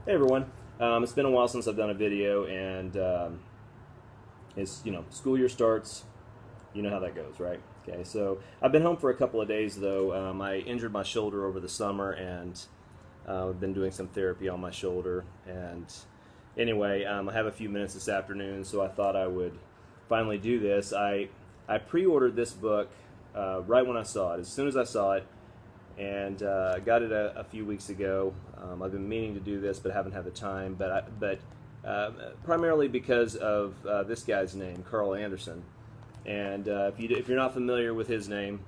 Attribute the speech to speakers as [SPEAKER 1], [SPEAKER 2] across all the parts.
[SPEAKER 1] Hey everyone, it's been a while since I've done a video, and it's school year starts. You know how that goes, right? Okay, so I've been home for a couple of days though. I injured my shoulder over the summer, and I've been doing some therapy on my shoulder. And anyway, I have a few minutes this afternoon, so I thought I would finally do this. I pre-ordered this book right when I saw it. As soon as I saw it, and got it a few weeks ago. I've been meaning to do this, but haven't had the time. But primarily because of this guy's name, Carl Anderson. And if you're not familiar with his name,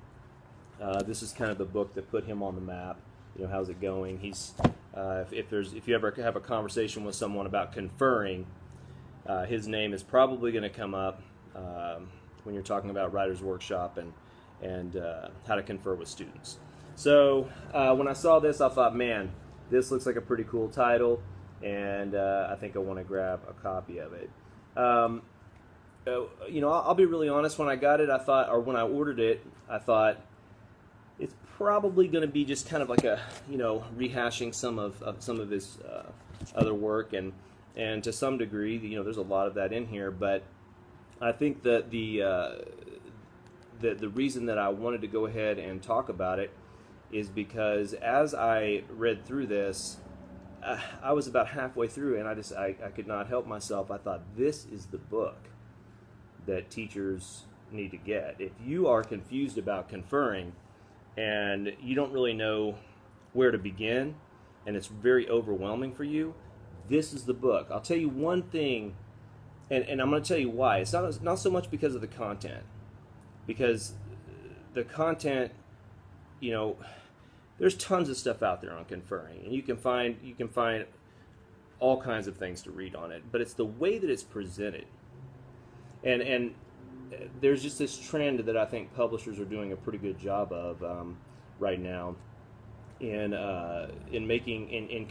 [SPEAKER 1] this is kind of the book that put him on the map. How's it going? He's if you ever have a conversation with someone about conferring, his name is probably going to come up when you're talking about Writer's Workshop and how to confer with students. So when I saw this, I thought, man, this looks like a pretty cool title, and I think I want to grab a copy of it. I'll be really honest. When I got it, when I ordered it, I thought it's probably going to be just kind of like a, rehashing some of his other work, and to some degree, there's a lot of that in here. But I think that the reason that I wanted to go ahead and talk about it is because as I read through this, I was about halfway through, and I could not help myself. I thought, this is the book that teachers need to get. If you are confused about conferring and you don't really know where to begin, and it's very overwhelming for you, this is the book. I'll tell you one thing, and I'm going to tell you why. It's not so much because of the content, because the content, there's tons of stuff out there on conferring, and you can find all kinds of things to read on it. But it's the way that it's presented, and there's just this trend that I think publishers are doing a pretty good job of right now in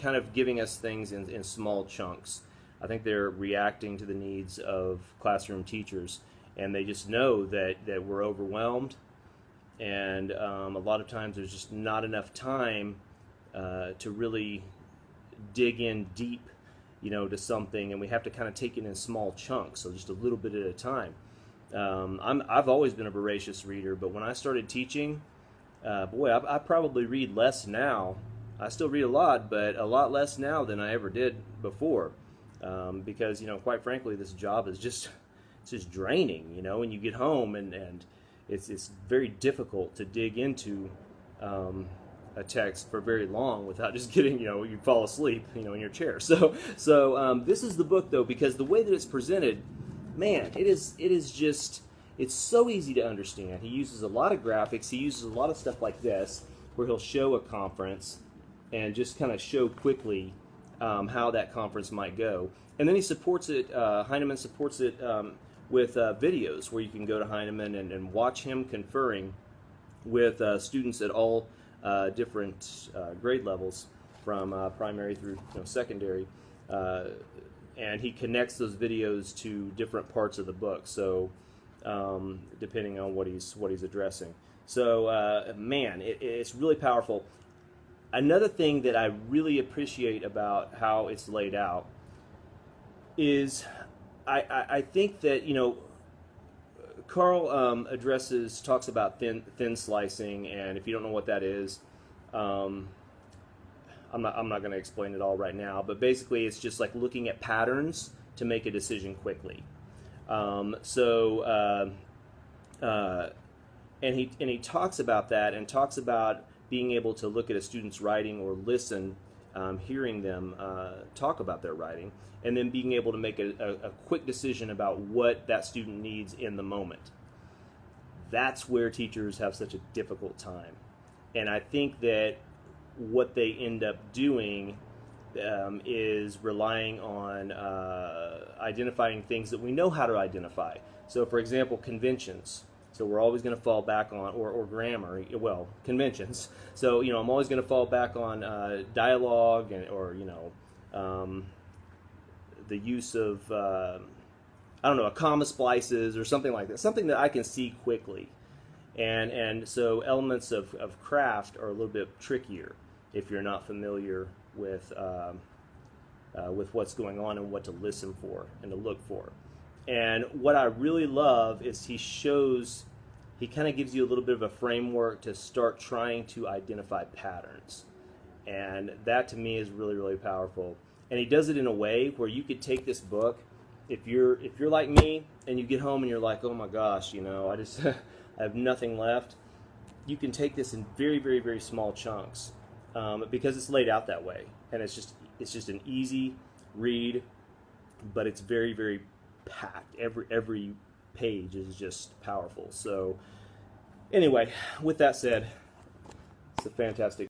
[SPEAKER 1] kind of giving us things in small chunks. I think they're reacting to the needs of classroom teachers, and they just know that we're overwhelmed. And a lot of times there's just not enough time to really dig in deep, to something, and we have to kind of take it in small chunks, so just a little bit at a time. I've always been a voracious reader, but when I started teaching, I probably read less now. I still read a lot, but a lot less now than I ever did before, because quite frankly, this job is just draining. When you get home and it's very difficult to dig into a text for very long without just getting, you fall asleep, in your chair. So this is the book though, because the way that it's presented, man, it's so easy to understand. He uses a lot of graphics. He uses a lot of stuff like this, where he'll show a conference and just kind of show quickly how that conference might go. And then he supports it, Heinemann supports it with videos where you can go to Heinemann and watch him conferring with students at all different grade levels, from primary through secondary, and he connects those videos to different parts of the book. So depending on what he's addressing. So man, it's really powerful. Another thing that I really appreciate about how it's laid out is I think that Carl talks about thin slicing, and if you don't know what that is, I'm not going to explain it all right now. But basically, it's just like looking at patterns to make a decision quickly. And he talks about that, and talks about being able to look at a student's writing or listen, hearing them talk about their writing, and then being able to make a quick decision about what that student needs in the moment. That's where teachers have such a difficult time. And I think that what they end up doing is relying on identifying things that we know how to identify. So for example, conventions. So we're always going to fall back on, or grammar, conventions. So, I'm always going to fall back on dialogue, or the use of, comma splices or something like that, something that I can see quickly. And so elements of craft are a little bit trickier if you're not familiar with with what's going on and what to listen for and to look for. And what I really love is he kind of gives you a little bit of a framework to start trying to identify patterns. And that to me is really, really powerful. And he does it in a way where you could take this book, if you're like me and you get home and you're like, oh my gosh, I just I have nothing left. You can take this in very, very, very small chunks because it's laid out that way, and it's just an easy read, but it's very, very packed. Every page is just powerful. So anyway, with that said, it's a fantastic